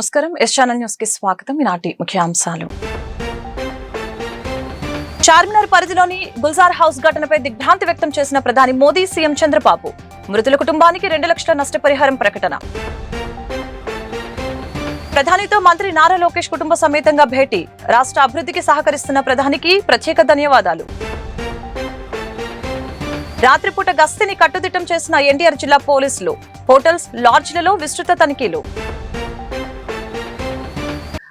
నమస్కారం S channel news కి స్వాగతం. ఈనాటి ముఖ్యాంశాలు. చార్మినార్ పరిధిలోని గుల్జార్ హౌస్ ఘటనపై దిగ్భ్రాంతి వ్యక్తం చేసిన ప్రధాని మోదీ, సీఎం చంద్రబాబు. మృతుల కుటుంబానికి 2 లక్షల నష్టపరిహారం ప్రకటన. ప్రధానితో మంత్రి నారా లోకేష్ కుటుంబ సమేతంగా భేటీ. రాష్ట్ర అభివృద్ధికి సహకరిస్తున్న ప్రధానికి ప్రత్యేక ధన్యవాదాలు. రాత్రిపూట గస్తీని కట్టుదిట్టం చేసిన ఎన్టీఆర్ జిల్లా పోలీసులు. హోటల్స్, లాడ్జ్లలో విస్తృత తనిఖీలు.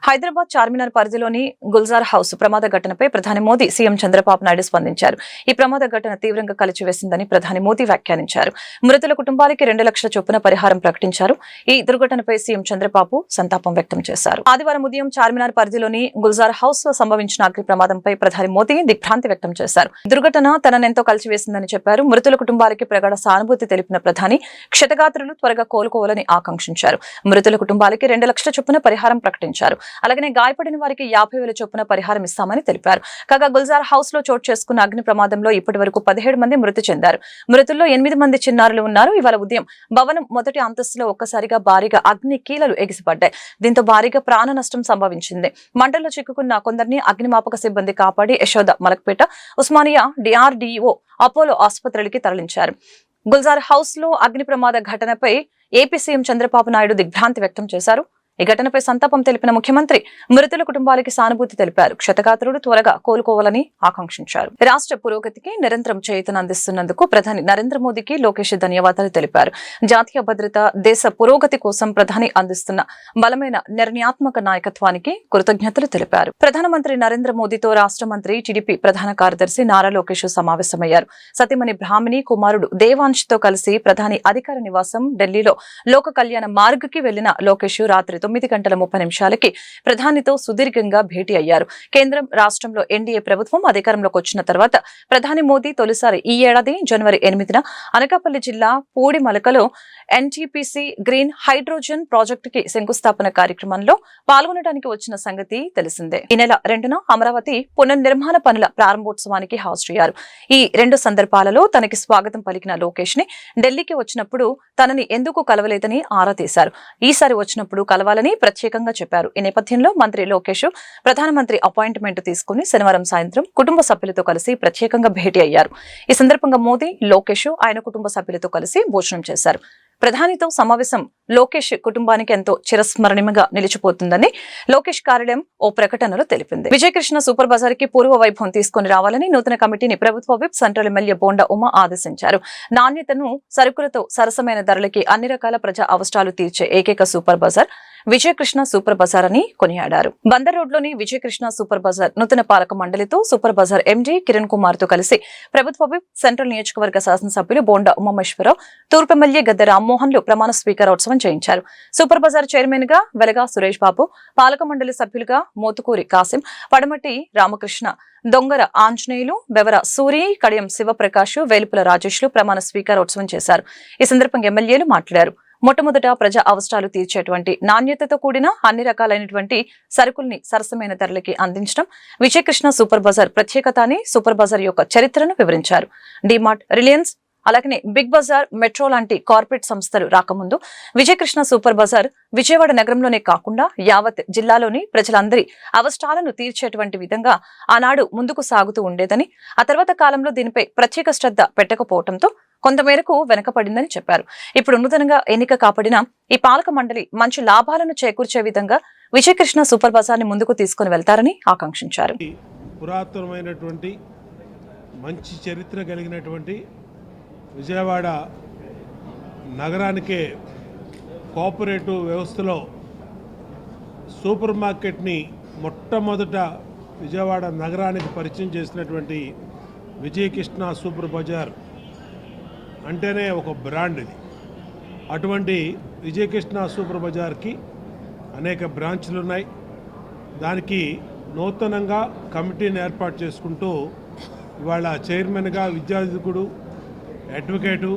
హైదరాబాద్ చార్మినార్ పరిధిలోని గుల్జార్ హౌస్ ప్రమాద ఘటనపై ప్రధాని మోదీ, సీఎం చంద్రబాబు నాయుడు స్పందించారు. ఈ ప్రమాద ఘటన తీవ్రంగా కలిచివేసిందని ప్రధాని మోదీ వ్యాఖ్యానించారు. మృతుల కుటుంబాలకి 2 లక్షల చొప్పున పరిహారం ప్రకటించారు. ఈ దుర్ఘటనపై సీఎం చంద్రబాబు సంతాపం వ్యక్తం చేశారు. ఆదివారం ఉదయం చార్మినార్ పరిధిలోని గుల్జార్ హౌస్ లో సంభవించిన అగ్ని ప్రమాదంపై ప్రధాని మోదీ దిగ్భ్రాంతి వ్యక్తం చేశారు. దుర్ఘటన తననెంతో కలిచివేసిందని చెప్పారు. మృతుల కుటుంబాలకి ప్రగాఢ సానుభూతి తెలిపిన ప్రధాని క్షతగాత్రులు త్వరగా కోలుకోవాలని ఆకాంక్షించారు. మృతుల కుటుంబాలకి 2 లక్షల చొప్పున పరిహారం ప్రకటించారు. అలాగనే గాయపడిన వారికి 50,000 చొప్పున పరిహారం ఇస్తామని తెలిపారు. కాగా గుల్జార్ హౌస్ లో చోటు చేసుకున్న అగ్ని ప్రమాదంలో ఇప్పటి వరకు 17 మంది మృతి చెందారు. మృతుల్లో 8 మంది చిన్నారులు ఉన్నారు. ఇవాళ ఉదయం భవనం మొదటి అంతస్తులో ఒక్కసారిగా భారీగా అగ్ని కీలలు ఎగిసిపడ్డాయి. దీంతో భారీగా ప్రాణ నష్టం సంభవించింది. మంటల్లో చిక్కుకున్న కొందరిని అగ్నిమాపక సిబ్బంది కాపాడి యశోద, మలక్పేట, ఉస్మానియా, DRDO, అపోలో ఆసుపత్రులకి తరలించారు. గుల్జార్ హౌస్ లో అగ్ని ప్రమాద ఘటనపై ఏపీ సీఎం చంద్రబాబు నాయుడు దిగ్భ్రాంతి వ్యక్తం చేశారు. ఈ ఘటనపై సంతాపం తెలిపిన ముఖ్యమంత్రి మృతుల కుటుంబాలకి సానుభూతి తెలిపారు. క్షతగాత్రుడు త్వరగా కోలుకోవాలని ఆకాంక్షించారు. రాష్ట్ర పురోగతికి నిరంతరం చేయూతను అందిస్తున్నందుకు ప్రధాని నరేంద్ర మోదీకి లోకేష్ ధన్యవాదాలు తెలిపారు. జాతీయ భద్రత, దేశ పురోగతి కోసం ప్రధాని అందిస్తున్న బలమైన నిర్ణయాత్మక నాయకత్వానికి కృతజ్ఞతలు తెలిపారు. ప్రధానమంత్రి నరేంద్ర మోదీతో రాష్ట్ర మంత్రి, టీడీపీ ప్రధాన కార్యదర్శి నారా లోకేష్ సమావేశమయ్యారు. సతీమణి బ్రాహ్మణి, కుమారుడు దేవాంశ్తో కలిసి ప్రధాని అధికార నివాసం ఢిల్లీలో లోక కళ్యాణ మార్గ్కి వెళ్లిన లోకేష్ రాత్రి 9:30 ప్రధానితో సుదీర్ఘంగా భేటీ అయ్యారు. కేంద్రం, రాష్ట్రంలో ఎన్డీఏ ప్రభుత్వం అధికారంలోకి వచ్చిన తర్వాత ప్రధాని మోదీ తొలిసారి ఈ ఏడాది జనవరి 8న అనకాపల్లి జిల్లా పూడిమలకలో NTPC గ్రీన్ హైడ్రోజన్ ప్రాజెక్టుకి శంకుస్థాపన కార్యక్రమంలో పాల్గొనడానికి వచ్చిన సంగతి తెలిసిందే. ఈ నెల 2న అమరావతి పునర్నిర్మాణ పనుల ప్రారంభోత్సవానికి హాజరయ్యారు. ఈ 2 సందర్భాలలో తనకి స్వాగతం పలికిన లోకేష్ ని ఢిల్లీకి వచ్చినప్పుడు తనని ఎందుకు కలవలేదని ఆరా తీశారు. ఈసారి వచ్చినప్పుడు కలవాలని ప్రత్యేకంగా చెప్పారు. ఈ నేపథ్యంలో మంత్రి లోకేష్ ప్రధానమంత్రి అపాయింట్మెంట్ తీసుకుని శనివారం సాయంత్రం కుటుంబ సభ్యులతో కలిసి ప్రత్యేకంగా భేటీ అయ్యారు. ఈ సందర్భంగా మోదీ, లోకేష్ ఆయన కుటుంబ సభ్యులతో కలిసి భోజనం చేశారు. ప్రధానితో సమావేశం లోకేష్ కుటుంబానికి ఎంతో చిరస్మరణీయంగా నిలిచిపోతుందని లోకేష్ కార్యాలయం ఓ ప్రకటనలో తెలిపింది. విజయకృష్ణ సూపర్ బజార్ కి పూర్వ వైభవం తీసుకుని రావాలని నూతన కమిటీని ప్రభుత్వ whip central MLA bonda Uma ఆదేశించారు. నాణ్యతను, సరుకులతో సరసమైన ధరలకి అన్ని రకాల ప్రజా అవసరాలు తీర్చే ఏకైక super bazaar Vijayakrishna super bazaar అని కొనియాడారు. బందర్ రోడ్లోని విజయకృష్ణ సూపర్ బజార్ నూతన పాలక మండలితో super bazaar MD Kiran Kumar తో కలిసి ప్రభుత్వ విప్ సెంట్రల్ నియోజకవర్గ శాసనసభ్యులు బోండా ఉమామేశ్వరరావు, తూర్పు ఎమ్మెల్యే గద్దె రామ్మోహన్లు ప్రమాణ స్వీకారోత్సవం చేయించారు. సూపర్ బజార్ చైర్మన్ గా వెలగా సురేష్ బాబు, పాలక మండలి సభ్యులుగా మోతుకూరి కాసిం, పడమటి రామకృష్ణ, దొంగర ఆంజనేయులు, బెవర సూరి, కడియం శివప్రకాష్, వేలుపుల రాజేష్లు ప్రమాణ స్వీకారోత్సవం చేశారు. ఈ సందర్భంగా ఎమ్మెల్యేలు మాట్లాడారు. మొట్టమొదట ప్రజా అవసరాలు తీర్చేటువంటి నాణ్యతతో కూడిన అన్ని రకాలైనటువంటి సరుకుల్ని సరసమైన ధరలకి అందించడం విజయకృష్ణ సూపర్ బజార్ ప్రత్యేకత అని సూపర్ బజార్ యొక్క చరిత్రను వివరించారు. డిమార్ట్, రిలయన్స్, అలాగనే బిగ్ బజార్, మెట్రో లాంటి కార్పొరేట్ సంస్థలు రాకముందు విజయకృష్ణ సూపర్ బజార్ విజయవాడ నగరంలోనే కాకుండా యావత్ జిల్లాలోని ప్రజలందరి అవసరాలను తీర్చేటువంటి విధంగా ఆనాడు ముందుకు సాగుతూ ఉండేదని, ఆ తర్వాత కాలంలో దీనిపై ప్రత్యేక శ్రద్ధ పెట్టకపోవడంతో కొంతమేరకు వెనకపడిందని చెప్పారు. ఇప్పుడు నూతనంగా ఎన్నిక కాపాడిన ఈ పాలక మండలి మంచి లాభాలను చేకూర్చే విధంగా విజయకృష్ణ సూపర్ బజార్ ని ముందుకు తీసుకుని వెళ్తారని ఆకాంక్షించారు. పురాతనమైనటువంటి మంచి చరిత్ర కలిగినటువంటి విజయవాడ నగరానికే కోఆపరేటివ్ వ్యవస్థలో సూపర్ మార్కెట్ని మొట్టమొదట విజయవాడ నగరానికి పరిచయం చేసినటువంటి విజయకృష్ణ సూపర్ బజార్ అంటేనే ఒక బ్రాండ్ ఇది. అటువంటి విజయకృష్ణ సూపర్ బజార్కి అనేక బ్రాంచ్లు ఉన్నాయి. దానికి నూతనంగా కమిటీని ఏర్పాటు చేసుకుంటూ ఇవాళ చైర్మన్గా విద్యాధికుడు, అడ్వకేటు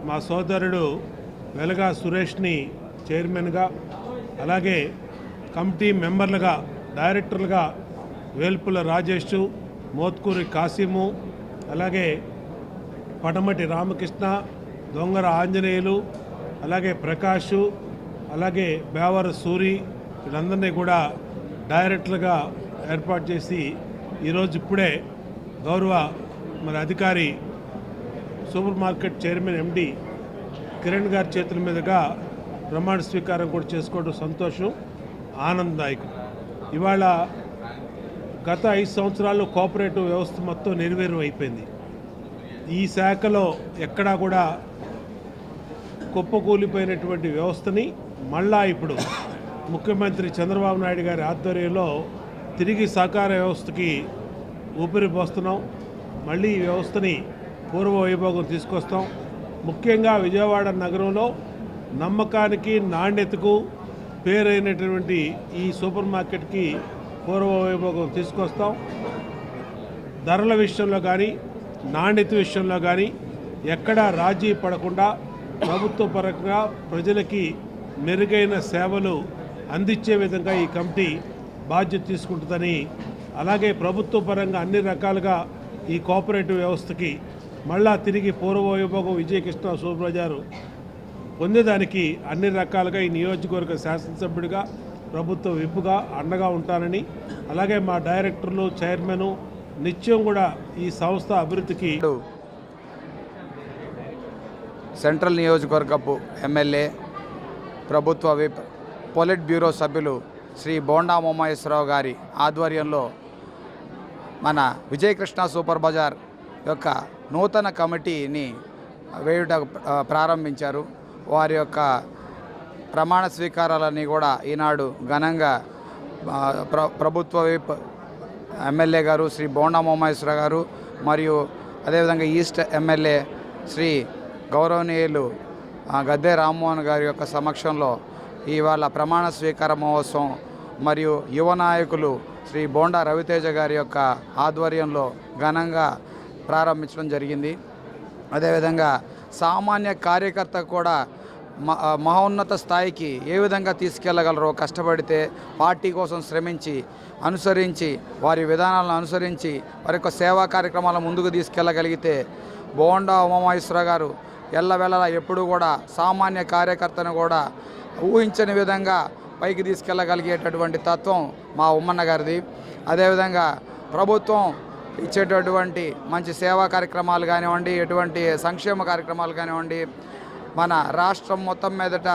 మా సోదరుడు వెలగా సురేష్ని చైర్మన్గా, అలాగే కమిటీ మెంబర్లుగా, డైరెక్టర్లుగా వేల్పుల రాజేష్, మోత్కూరి కాసిము, అలాగే పడమటి రామకృష్ణ, దొంగర ఆంజనేయులు, అలాగే ప్రకాష్, అలాగే బేవర సూరి, వీళ్ళందరినీ కూడా డైరెక్టర్లుగా ఏర్పాటు చేసి ఈరోజు ఇప్పుడే గౌరవ అధికారి super market chairman MD Kiran గారి చేతుల మీదుగా ప్రమాణ స్వీకారం కూడా చేసుకోవడం సంతోషం, ఆనందదాయకం. ఇవాళ గత 5 సంవత్సరాల్లో కోఆపరేటివ్ వ్యవస్థ మొత్తం నిర్వీర్యం అయిపోయింది. ఈ శాఖలో ఎక్కడా కూడా కుప్పకూలిపోయినటువంటి వ్యవస్థని మళ్ళా ఇప్పుడు ముఖ్యమంత్రి చంద్రబాబు నాయుడు గారి ఆధ్వర్యంలో తిరిగి సహకార వ్యవస్థకి ఊపిరి పోస్తున్నాం. మళ్ళీ ఈ వ్యవస్థని పూర్వ వైభోగం తీసుకొస్తాం. ముఖ్యంగా విజయవాడ నగరంలో నమ్మకానికి నాణ్యతకు పేరైనటువంటి ఈ సూపర్ మార్కెట్కి పూర్వ వైభోగం తీసుకొస్తాం. ధరల విషయంలో కానీ నాణ్యత విషయంలో కానీ ఎక్కడా రాజీ పడకుండా ప్రభుత్వ పరంగా ప్రజలకి మెరుగైన సేవలు అందించే విధంగా ఈ కమిటీ బాధ్యత తీసుకుంటుందని, అలాగే ప్రభుత్వ పరంగా అన్ని రకాలుగా ఈ కోఆపరేటివ్ వ్యవస్థకి మళ్ళా తిరిగి పూర్వ వైభోగం విజయకృష్ణ సూపర్ బజారు పొందేదానికి అన్ని రకాలుగా ఈ నియోజకవర్గ శాసనసభ్యుడిగా ప్రభుత్వ విప్పుగా అండగా ఉంటానని, అలాగే మా డైరెక్టర్లు చైర్మన్ నిత్యం కూడా ఈ సంస్థ అభివృద్ధికి సెంట్రల్ నియోజకవర్గపు ఎమ్మెల్యే ప్రభుత్వ విప్ పొలిట్ బ్యూరో సభ్యులు శ్రీ బోండా ఉమామహేశ్వరరావు గారి ఆధ్వర్యంలో మన విజయకృష్ణ సూపర్ బజార్ యొక్క నూతన కమిటీని వేయుట ప్రారంభించారు. వారి యొక్క ప్రమాణ స్వీకారాలన్నీ కూడా ఈనాడు ఘనంగా ప్రభుత్వ విప్ ఎమ్మెల్యే గారు శ్రీ బోండా ఉమామహేశ్వరరావు గారు మరియు అదేవిధంగా ఈస్ట్ ఎమ్మెల్యే శ్రీ గౌరవనీయులు గద్దె రామ్మోహన్ గారి యొక్క సమక్షంలో ఇవాళ ప్రమాణ స్వీకార మహోత్సవం మరియు యువ నాయకులు శ్రీ బోండా రవితేజ గారి యొక్క ఆధ్వర్యంలో ఘనంగా ప్రారంభించడం జరిగింది. అదేవిధంగా సామాన్య కార్యకర్త కూడా మహోన్నత స్థాయికి ఏ విధంగా తీసుకెళ్లగలరో కష్టపడితే పార్టీ కోసం శ్రమించి అనుసరించి వారి విధానాలను అనుసరించి వారి యొక్క సేవా కార్యక్రమాల ముందుకు తీసుకెళ్లగలిగితే బోండా ఉమామహేశ్వరరావు గారు ఎల్లవెల్లలా ఎప్పుడు కూడా సామాన్య కార్యకర్తను కూడా ఊహించని విధంగా పైకి తీసుకెళ్ళగలిగేటటువంటి తత్వం మా ఉమ్మన్న గారిది. అదేవిధంగా ప్రభుత్వం ఇచ్చేటటువంటి మంచి సేవా కార్యక్రమాలు కానివ్వండి, ఎటువంటి సంక్షేమ కార్యక్రమాలు కానివ్వండి, మన రాష్ట్రం మొత్తం మీదట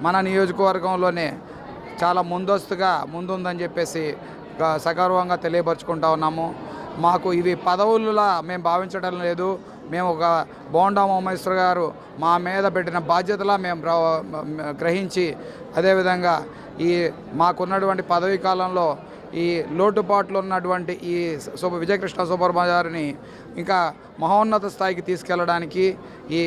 మన నియోజకవర్గంలోనే చాలా ముందుందని చెప్పేసి సగర్వంగా తెలియపరుచుకుంటా ఉన్నాము. మాకు ఇవి పదవులులా మేము భావించడం లేదు. మేము ఒక బోండా ఉమామహేశ్వరరావు గారు మా మీద పెట్టిన బాధ్యతలా మేము గ్రహించి, అదేవిధంగా ఈ మాకున్నటువంటి పదవీ కాలంలో ఈ లోటుపాట్లు ఉన్నటువంటి ఈ విజయకృష్ణ సూపర్ బజార్ని ఇంకా మహోన్నత స్థాయికి తీసుకెళ్లడానికి ఈ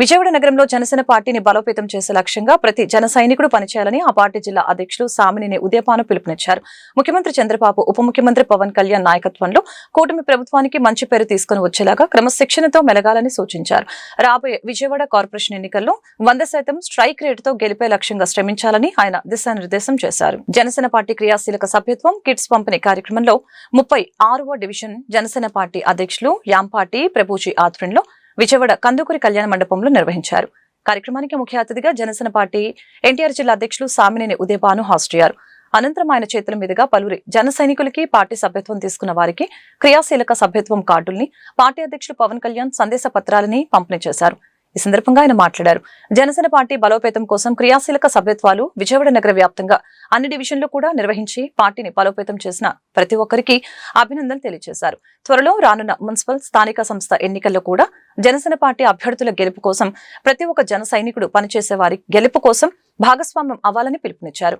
విజయవాడ నగరంలో జనసేన పార్టీని బలోపేతం చేసే లక్ష్యంగా ప్రతి జన సైనికుడు పనిచేయాలని ఆ పార్టీ జిల్లా అధ్యక్షులు సామినేని ఉదయపాను పిలుపునిచ్చారు. ముఖ్యమంత్రి చంద్రబాబు, ఉప ముఖ్యమంత్రి పవన్ కళ్యాణ్ నాయకత్వంలో కూటమి ప్రభుత్వానికి మంచి పేరు తీసుకుని వచ్చేలాగా క్రమశిక్షణతో మెలగాలని సూచించారు. రాబోయే విజయవాడ కార్పొరేషన్ ఎన్నికల్లో 100% స్ట్రైక్ రేటుతో గెలిపే లక్ష్యంగా శ్రమించాలని ఆయన దిశానిర్దేశం చేశారు. జనసేన పార్టీ క్రియాశీలక సభ్యత్వం కిట్స్ పంపిణీ కార్యక్రమంలో 36వ డివిజన్ జనసేన పార్టీ అధ్యక్షులు యాంపాటి ప్రభుజీ ఆధ్వర్యంలో విజయవాడ కందుకూరి కళ్యాణ మండపంలో నిర్వహించారు. కార్యక్రమానికి ముఖ్య అతిథిగా జనసేన పార్టీ ఎన్టీఆర్ జిల్లా అధ్యక్షులు సామినేని ఉదయపాను హాజరయ్యారు. అనంతరం ఆయన చేతుల మీదుగా పలువురి జన సైనికులకి పార్టీ సభ్యత్వం తీసుకున్న వారికి క్రియాశీలక సభ్యత్వం కార్డుల్ని, పార్టీ అధ్యక్షులు పవన్ కళ్యాణ్ సందేశ పత్రాలని పంపిణీ చేశారు. ఈ సందర్భంగా ఆయన మాట్లాడారు. జనసేన పార్టీ బలోపేతం కోసం క్రియాశీలక సభ్యత్వాలు విజయవాడ నగర వ్యాప్తంగా అన్ని డివిజన్లు కూడా నిర్వహించి పార్టీని బలోపేతం చేసిన ప్రతి ఒక్కరికి అభినందనలు తెలియజేశారు. త్వరలో రానున్న మున్సిపల్, స్థానిక సంస్థ ఎన్నికల్లో కూడా జనసేన పార్టీ అభ్యర్థుల గెలుపు కోసం ప్రతి ఒక్క జన సైనికుడు పనిచేసే వారి గెలుపు కోసం భాగస్వామ్యం అవ్వాలని పిలుపునిచ్చారు.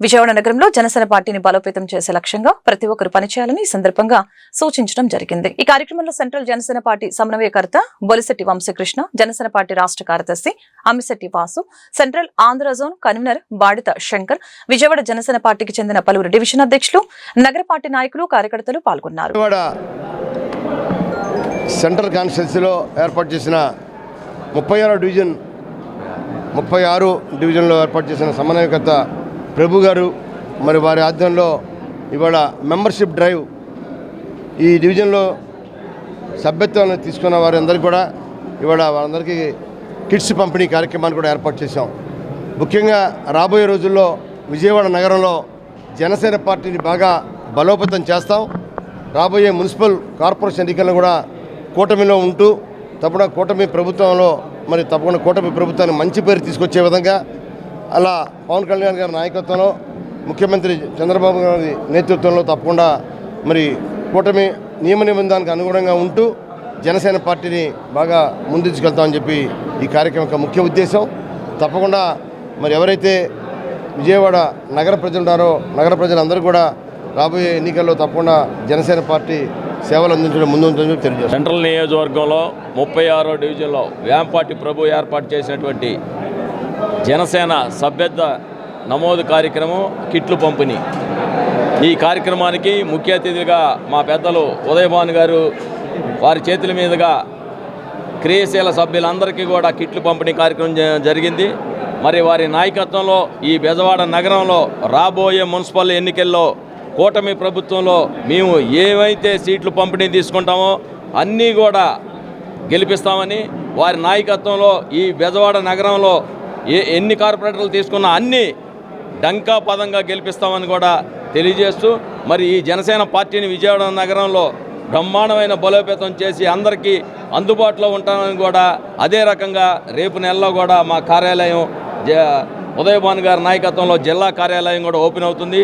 విజయవాడ నగరంలో జనసేన పార్టీని బలోపేతం చేసే లక్ష్యంగా ప్రతి ఒక్కరు పనిచేయాలని ఈ సందర్భంగా సూచించడం జరిగింది. ఈ కార్యక్రమంలో సెంట్రల్ జనసేన పార్టీ సమన్వయకర్త బొలిశెట్టి వంశీకృష్ణ, జనసేన పార్టీ రాష్ట్ర కార్యదర్శి Ammisetti Vasu, central Andhra zone convener Badita Shankar, Vijayawada Janasena పార్టీకి చెందిన పలువురు డివిజన్ అధ్యక్షులు, నగర పార్టీ నాయకులు, కార్యకర్తలు పాల్గొన్నారు. సెంట్రల్ కాన్స్టిట్యున్సీలో ఏర్పాటు చేసిన 36 డివిజన్లో ఏర్పాటు చేసిన సమన్వయకర్త ప్రభు గారు మరి వారి ఆధ్వర్యంలో ఇవాళ మెంబర్షిప్ డ్రైవ్ ఈ డివిజన్లో సభ్యత్వాన్ని తీసుకున్న వారందరికీ కూడా ఇవాళ వారందరికీ కిట్స్ పంపిణీ కార్యక్రమాన్ని కూడా ఏర్పాటు చేశాం. ముఖ్యంగా రాబోయే రోజుల్లో విజయవాడ నగరంలో జనసేన పార్టీని బాగా బలోపేతం చేస్తాం. రాబోయే మున్సిపల్ కార్పొరేషన్ ఎన్నికలను కూడా కూటమిలో ఉంటూ తప్పకుండా కూటమి ప్రభుత్వంలో తప్పకుండా కూటమి ప్రభుత్వానికి మంచి పేరు తీసుకొచ్చే విధంగా అలా పవన్ కళ్యాణ్ గారి నాయకత్వంలో ముఖ్యమంత్రి చంద్రబాబు గారి నేతృత్వంలో తప్పకుండా కూటమి నియమ నిబంధనలకు అనుగుణంగా ఉంటూ జనసేన పార్టీని బాగా ముందుకెళ్తామని చెప్పి ఈ కార్యక్రమం యొక్క ముఖ్య ఉద్దేశం. తప్పకుండా ఎవరైతే విజయవాడ నగర ప్రజలు ఉన్నారో నగర ప్రజలందరూ కూడా రాబోయే ఎన్నికల్లో తప్పకుండా జనసేన పార్టీ సేవలు అందించడం ముందుంటుందని తెలియజేస్తారు. సెంట్రల్ నియోజకవర్గంలో 36వ డివిజన్లో వేంపాటి ప్రభు ఏర్పాటు చేసినటువంటి జనసేన సభ్యత్వ నమోదు కార్యక్రమం కిట్లు పంపిణీ. ఈ కార్యక్రమానికి ముఖ్య అతిథిగా మా పెద్దలు ఉదయభాను గారు వారి చేతుల మీదుగా క్రియాశీల సభ్యులందరికీ కూడా కిట్లు పంపిణీ కార్యక్రమం జరిగింది. వారి నాయకత్వంలో ఈ బెజవాడ నగరంలో రాబోయే మున్సిపల్ ఎన్నికల్లో కూటమి ప్రభుత్వంలో మేము ఏవైతే సీట్లు పంపిణీ తీసుకుంటామో అన్నీ కూడా గెలిపిస్తామని, వారి నాయకత్వంలో ఈ బెజవాడ నగరంలో ఎన్ని కార్పొరేటర్లు తీసుకున్నా అన్నీ డంకా పదంగా గెలిపిస్తామని కూడా తెలియజేస్తూ ఈ జనసేన పార్టీని విజయవాడ నగరంలో బ్రహ్మాండమైన బలోపేతం చేసి అందరికీ అందుబాటులో ఉంటామని కూడా అదే రకంగా రేపు నెలలో కూడా మా కార్యాలయం ఉదయభాను గారి నాయకత్వంలో జిల్లా కార్యాలయం కూడా ఓపెన్ అవుతుంది.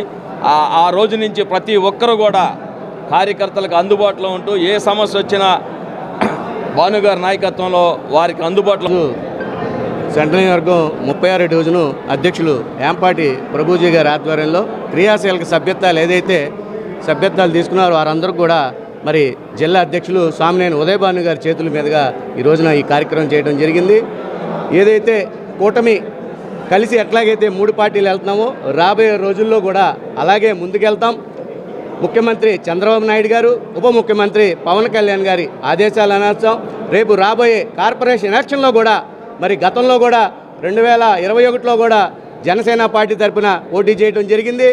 ఆ రోజు నుంచి ప్రతి ఒక్కరు కూడా కార్యకర్తలకు అందుబాటులో ఉంటూ ఏ సమస్య వచ్చినా భాను గారి నాయకత్వంలో వారికి అందుబాటులో. సెంట్రల్ నియోజకవర్గం 36 డివిజను అధ్యక్షులు ఏంపాటి ప్రభుజీ గారి ఆధ్వర్యంలో క్రియాశీలక సభ్యత్వాలు ఏదైతే సభ్యత్వాలు తీసుకున్నారో వారందరూ కూడా జిల్లా అధ్యక్షులు సామినేని ఉదయభాను గారి చేతుల మీదుగా ఈ రోజున ఈ కార్యక్రమం చేయడం జరిగింది. ఏదైతే కూటమి కలిసి ఎట్లాగైతే 3 పార్టీలు వెళ్తున్నామో రాబోయే రోజుల్లో కూడా అలాగే ముందుకెళ్తాం. ముఖ్యమంత్రి చంద్రబాబు నాయుడు గారు, ఉప ముఖ్యమంత్రి పవన్ కళ్యాణ్ గారి ఆదేశాలు అనర్చాం. రేపు రాబోయే కార్పొరేషన్ ఎలక్షన్లో కూడా గతంలో కూడా 2021లో కూడా జనసేన పార్టీ తరఫున పోటీ చేయడం జరిగింది.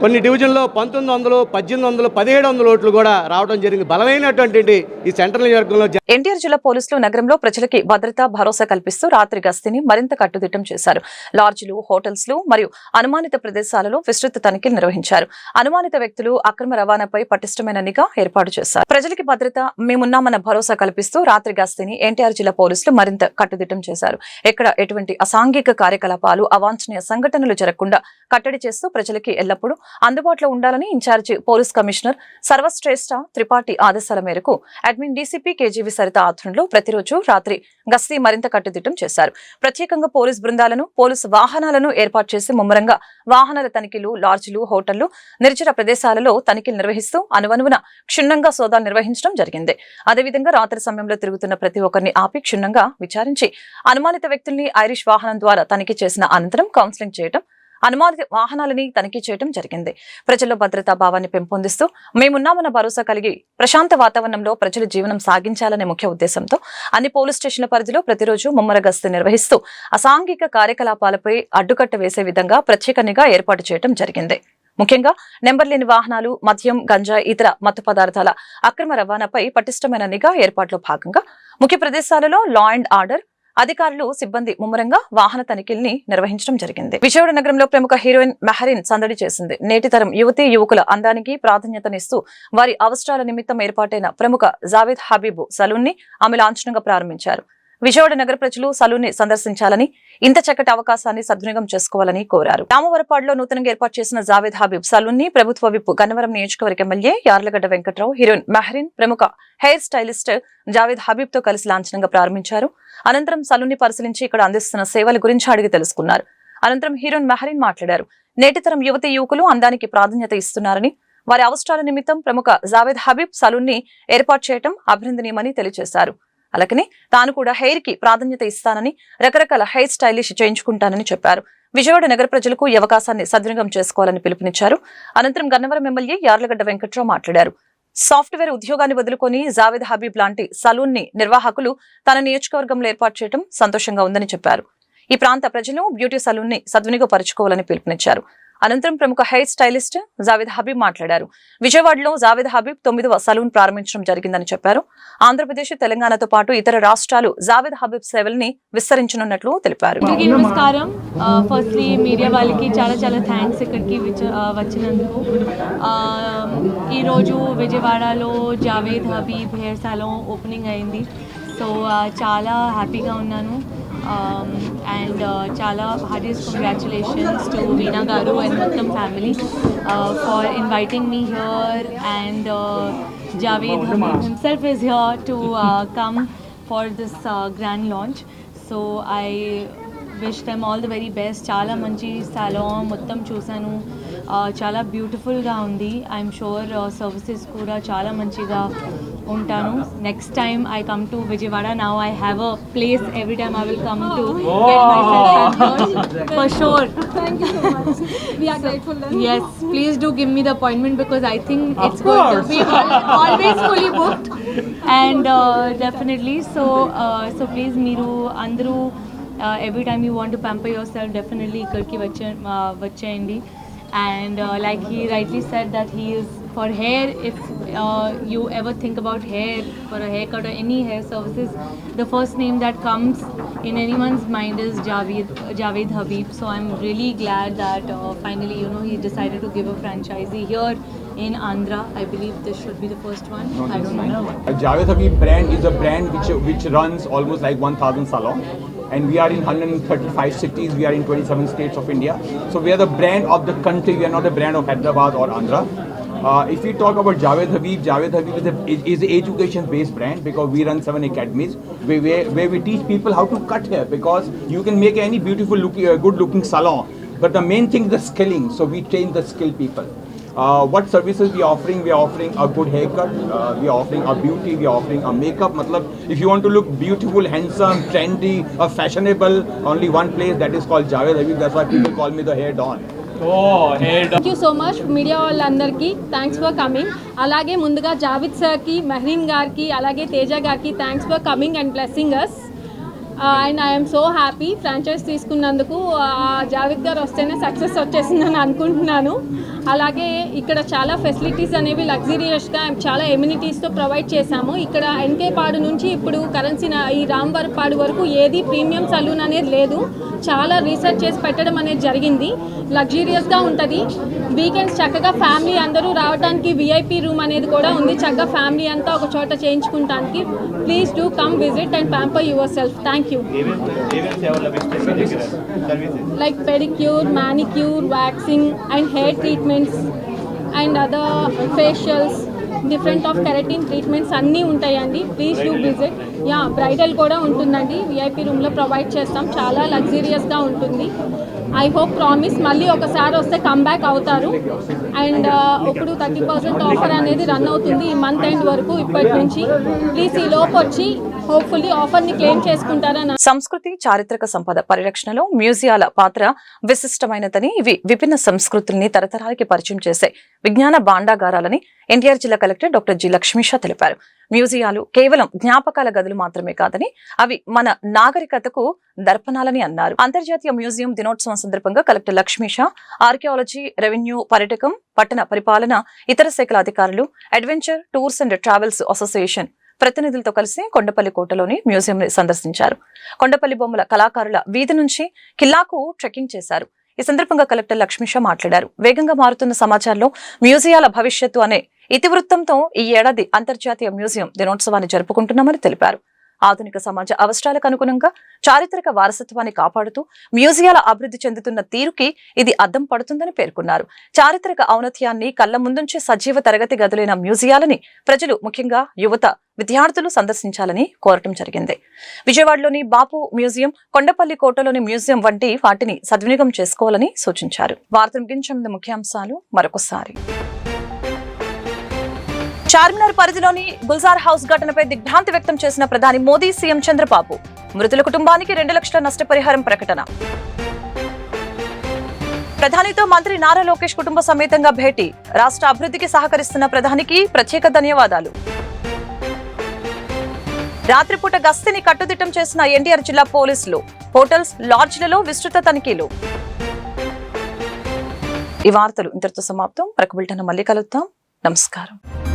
కొన్ని డివిజన్లో 1900, 1800, 1700 ఓట్లు కూడా రావడం జరిగింది. బలమైనటువంటి ఈ సెంట్రల్ నియోజకవర్గంలో ఎన్టీఆర్ జిల్లా పోలీసులు నగరంలో ప్రజలకి భద్రత భరోసా కల్పిస్తూ రాత్రి గస్తీని మరింత కట్టుదిట్టం చేశారు. లాడ్జిలు, హోటల్స్ మరియు అనుమానిత ప్రదేశాలలో విస్తృత తనిఖీలు నిర్వహించారు. అనుమానిత వ్యక్తులు అక్రమ రవాణాపై పటిష్టమైన నిఘా ఏర్పాటు చేశారు. ప్రజలకి భద్రత మేమున్నామన్న భరోసా కల్పిస్తూ రాత్రి గస్తీని ఎన్టీఆర్ జిల్లా పోలీసులు మరింత కట్టుదిట్టం చేశారు. ఎక్కడ ఎటువంటి అసాంఘిక కార్యకలాపాలు, అవాంఛనీయ సంఘటనలు జరగకుండా కట్టడి చేస్తూ ప్రజలకి ఎల్లప్పుడూ అందుబాటులో ఉండాలని incharge police commissioner Sarvashreshth Tripathi ఆదేశాల మేరకు అడ్మిన్ డీసీపీ కేజీవి సరిత ఆధ్వర్యంలో ప్రతిరోజు రాత్రి గస్తీ మరింత కట్టుదిట్టం చేశారు. ప్రత్యేకంగా పోలీస్ బృందాలను, పోలీసు వాహనాలను ఏర్పాటు చేసి ముమ్మరంగా వాహనాల తనిఖీలు, లాడ్జిలు, హోటళ్లు, నిర్జన ప్రదేశాలలో తనిఖీలు నిర్వహిస్తూ అనువనువున క్షుణ్ణంగా సోదాలు నిర్వహించడం జరిగింది. అదేవిధంగా రాత్రి సమయంలో తిరుగుతున్న ప్రతి ఒక్కరిని ఆపి క్షుణ్ణంగా విచారించి అనుమానిత వ్యక్తుల్ని ఐరిష్ వాహనం ద్వారా తనిఖీ చేసిన అనంతరం కౌన్సిలింగ్ చేయడం, అనుమానిత వాహనాలని తనిఖీ చేయడం జరిగింది. ప్రజల్లో భద్రతా భావాన్ని పెంపొందిస్తూ మేమున్నామన్న భరోసా కలిగి ప్రశాంత వాతావరణంలో ప్రజలు జీవనం సాగించాలనే ముఖ్య ఉద్దేశంతో అన్ని పోలీస్ స్టేషన్ల పరిధిలో ప్రతిరోజు ముమ్మర గస్తీ నిర్వహిస్తూ అసాంఘిక కార్యకలాపాలపై అడ్డుకట్ట వేసే విధంగా ప్రత్యేక నిఘా ఏర్పాటు చేయడం జరిగింది. ముఖ్యంగా నెంబర్ లేని వాహనాలు, మద్యం, గంజాయి, ఇతర మత్తు పదార్థాల అక్రమ రవాణాపై పటిష్టమైన నిఘా ఏర్పాట్లో భాగంగా ముఖ్య ప్రదేశాలలో లా అండ్ ఆర్డర్ అధికారులు, సిబ్బంది ముమ్మరంగా వాహన తనిఖీల్ని నిర్వహించడం జరిగింది. విజయవాడ నగరంలో ప్రముఖ హీరోయిన్ మెహరీన్ సందడి చేసింది. నేటి తరం యువతీ యువకుల అందానికి ప్రాధాన్యతనిస్తూ వారి అవసరాల నిమిత్తం ఏర్పాటైన ప్రముఖ జావేద్ హబీబ్ సలూన్ ని ఆమె లాంఛనంగా ప్రారంభించారు. విజయవాడ నగర ప్రజలు సలూన్ ని సందర్శించాలని, ఇంత చక్కటి అవకాశాన్ని సద్వినియోగం చేసుకోవాలని కోరారు. రామవరపాడులో నూతనంగా ఏర్పాటు చేసిన జావేద్ హబీబ్ సలూన్ ని ప్రభుత్వ విప్ గన్నవరం నియోజకవర్గ ఎమ్మెల్యే యార్లగడ్డ వెంకట్రావు, హీరోయిన్ మెహరీన్, ప్రముఖ హెయిర్ స్టైలిస్ట్ జావేద్ హబీబ్ తో కలిసి లాంఛనంగా ప్రారంభించారు. అనంతరం సలూన్ ని పరిశీలించి ఇక్కడ అందిస్తున్న సేవల గురించి అడిగి తెలుసుకున్నారు. అనంతరం హీరోయిన్ మెహరీన్ మాట్లాడారు. నేటి తరం యువతీ యువకులు అందానికి ప్రాధాన్యత ఇస్తున్నారని, వారి అవసరాల నిమిత్తం ప్రముఖ జావేద్ హబీబ్ సలూన్ ని ఏర్పాటు చేయడం అభినందనీయమని తెలియజేశారు. అలాగనే తాను కూడా హెయిర్ కి ప్రాధాన్యత ఇస్తానని, రకరకాల హెయిర్ స్టైలిష్ చేయించుకుంటానని చెప్పారు. విజయవాడ నగర ప్రజలకు ఈ అవకాశాన్ని సద్వినియోగం చేసుకోవాలని పిలుపునిచ్చారు. అనంతరం గన్నవరం ఎమ్మెల్యే యార్లగడ్డ వెంకట్రావు మాట్లాడారు. సాఫ్ట్వేర్ ఉద్యోగాన్ని వదులుకొని జావేద్ హబీబ్ లాంటి సలూన్ ని నిర్వాహకులు తన నియోజకవర్గంలో ఏర్పాటు చేయడం సంతోషంగా ఉందని చెప్పారు. ఈ ప్రాంత ప్రజలు బ్యూటీ సలూన్ ని సద్వినియోగపరచుకోవాలని పిలుపునిచ్చారు. అనంతరం ప్రముఖ హెయిర్ స్టైలిస్ట్ జావేద్ హబీబ్ మాట్లాడారు. విజయవాడలో జావేద్ హబీబ్ 9వ సలూన్ ప్రారంభించడం జరిగిందని చెప్పారు. ఆంధ్రప్రదేశ్, తెలంగాణతో పాటు ఇతర రాష్ట్రాలు జావేద్ హబీబ్ సేవల్ని విస్తరించనున్నట్లు తెలిపారు. నమస్కారం. ఫస్ట్లీ మీడియా వాళ్ళకి చాలా చాలా థ్యాంక్స్ ఇక్కడికి వచ్చినందుకు. ఈరోజు విజయవాడలో జావేద్ హబీబ్ హెయిర్ సాలూన్ ఓపెనింగ్ అయింది. సో చాలా హ్యాపీగా ఉన్నాను. అండ్ చాలా హార్డెస్ట్ కంగ్రాచులేషన్స్ టు వీణా గారు అండ్ మొత్తం family for inviting me here. And Javed Habib himself is here to come for this grand launch. So I wish them all the very best. Chala manchi salon mottam chusanu, chala beautiful ga undi. I'm sure services kuda chala manchiga untanu. Next time I come to Vijayawada, now I have a place every time I will come to get myself pampered for sure. Thank you so much. We are grateful. Yes, please do give me the appointment because I think it's going to be always fully booked. And definitely so please meeru andru every time you want to pamper yourself, definitely ikkarki vacheyandi. And like he rightly said that he is for hair. If you ever think about hair, for a haircut or any hair services, the first name that comes in anyone's mind is Javed Habib. So I'm really glad that finally he decided to give a franchisee here in Andhra. I believe this should be the first one. I don't know. Javed Habib brand is a brand which runs almost like 1,000 salons. And we are in 135 cities, we are in 27 states of India. So we are the brand of the country, we are not the brand of Hyderabad or Andhra. If we talk about Javed Habib is an education-based brand because we run 7 academies where we teach people how to cut hair, because you can make any beautiful looking, good-looking salon, but the main thing is the skilling. So we train the skilled people. What services we are offering? We are offering a good haircut, we are offering a beauty, we are offering a makeup. Matlab, if you want to look beautiful, handsome, trendy, or fashionable, only one place, that is called Javed Habib. That's why people call me the hair don. Thank you so much media వాళ్ళందరికీ. Thanks for coming. అలాగే ముందుగా జావేద్ సార్కి, మెహరీన్ గారికి, అలాగే తేజ గారికి thanks for coming and blessing us. And I'm so happy franchise తీసుకున్నందుకు. జావేద్ గారు వస్తేనే సక్సెస్ వచ్చేసిందని అనుకుంటున్నాను. అలాగే ఇక్కడ చాలా ఫెసిలిటీస్ అనేవి లగ్జరియస్గా చాలా ఎమ్యూనిటీస్తో ప్రొవైడ్ చేశాము. ఇక్కడ ఎన్కేపాడు నుంచి ఇప్పుడు కరెన్సీ ఈ రాంవరపాడు వరకు ఏది ప్రీమియం సలూన్ అనేది లేదు. చాలా రీసెర్చ్ చేసి పెట్టడం అనేది జరిగింది. లగ్జరియస్గా ఉంటుంది. వీకెండ్స్ చక్కగా ఫ్యామిలీ అందరూ రావడానికి విఐపి రూమ్ అనేది కూడా ఉంది. చక్కగా ఫ్యామిలీ అంతా ఒక చోట చేయించుకుంటానికి. Please do come visit and pamper yourself. Thank you. Like pedicure, manicure, waxing and hair treatments and other facials, different of keratin treatments అన్నీ ఉంటాయండి. Please do visit. బ్రైడల్ కూడా ఉంటుందండి. విఐపి రూమ్లో ప్రొవైడ్ చేస్తాం. చాలా లగ్జరియస్గా ఉంటుంది. ఐ హోప్ ప్రామిస్ మళ్ళీ ఒకసారి వస్తే కమ్బ్యాక్ అవుతారు. అండ్ ఇప్పుడు 30% ఆఫర్ అనేది రన్ అవుతుంది ఈ మంత్ ఎండ్ వరకు ఇప్పటి నుంచి. ప్లీజ్ ఈ లోపు వచ్చి హోప్ఫుల్లీ ఆఫర్ని క్లెయిమ్ చేసుకుంటారని. సంస్కృతి, చారిత్రక సంపద పరిరక్షణలో మ్యూజియాల పాత్ర విశిష్టమైనదని, ఇవి విభిన్న సంస్కృతుల్ని తరతరాలకి పరిచయం చేసే విజ్ఞాన భాండాగారాలని ఎన్టీఆర్ జిల్లా కలెక్టర్ డాక్టర్ జి లక్ష్మీషా తెలిపారు. మ్యూజియాలు కేవలం జ్ఞాపకాల గదులు మాత్రమే కాదని అవి మన నాగరికతకు దర్పణాలని అన్నారు. అంతర్జాతీయ మ్యూజియం దినోత్సవం సందర్భంగా కలెక్టర్ లక్ష్మీషా ఆర్కియాలజీ, రెవెన్యూ, పర్యాటకం, పట్టణ పరిపాలన, ఇతర శాఖల అధికారులు, adventure tours and travels association ప్రతినిధులతో కలిసి కొండపల్లి కోటలోని మ్యూజియం సందర్శించారు. కొండపల్లి బొమ్మల కళాకారుల వీధి నుంచి కిల్లాకు ట్రెక్కింగ్ చేశారు. ఈ సందర్భంగా కలెక్టర్ లక్ష్మీషా మాట్లాడారు. వేగంగా మారుతున్న సమాజంలో మ్యూజియాల భవిష్యత్తు అనే ఇతివృత్తంతో ఈ ఏడాది అంతర్జాతీయ మ్యూజియం దినోత్సవాన్ని జరుపుకుంటున్నామని తెలిపారు. ఆధునిక సమాజ అవసరాలకు అనుగుణంగా చారిత్రక వారసత్వాన్ని కాపాడుతూ మ్యూజియాల అభివృద్ధి చెందుతున్న తీరుకి ఇది అద్దం పడుతుందని పేర్కొన్నారు. చారిత్రక ఔన్నత్యాన్ని కళ్ల ముందుంచే సజీవ తరగతి గదులైన మ్యూజియాలని ప్రజలు, ముఖ్యంగా యువత, విద్యార్థులు సందర్శించాలని కోరటం జరిగింది. విజయవాడలోని బాపు మ్యూజియం, కొండపల్లి కోటలోని మ్యూజియం వంటి వాటిని సద్వినియోగం చేసుకోవాలని సూచించారు. వార్తలు ముగించే ముందు ముఖ్యాంశాలు మరొకసారి. చార్మినార్ పరిధిలోని గుల్జార్ హౌస్ ఘటనపై దిగ్భ్రాంతి వ్యక్తం చేసిన ప్రధాని మోదీ, సీఎం చంద్రబాబు. మృతుల కుటుంబానికి 2 లక్షల నష్టపరిహారం ప్రకటన. ప్రధానితో మంత్రి నారా లోకేష్ కుటుంబ సమేతంగా భేటీ. రాష్ట్ర అభివృద్ధికి సహకరిస్తున్న ప్రధానికి ప్రత్యేక ధన్యవాదాలు. రాత్రిపూట గస్తీని కట్టుదిట్టం చేసిన ఎన్టీఆర్ జిల్లా పోలీసులు. హోటల్స్, లాడ్జ్లలో విస్తృత తనిఖీలు. ఈ వార్తలు ఇంతటితో సమాప్తం. మరొక బులెటిన్ మళ్ళీ కలుద్దాం. నమస్కారం.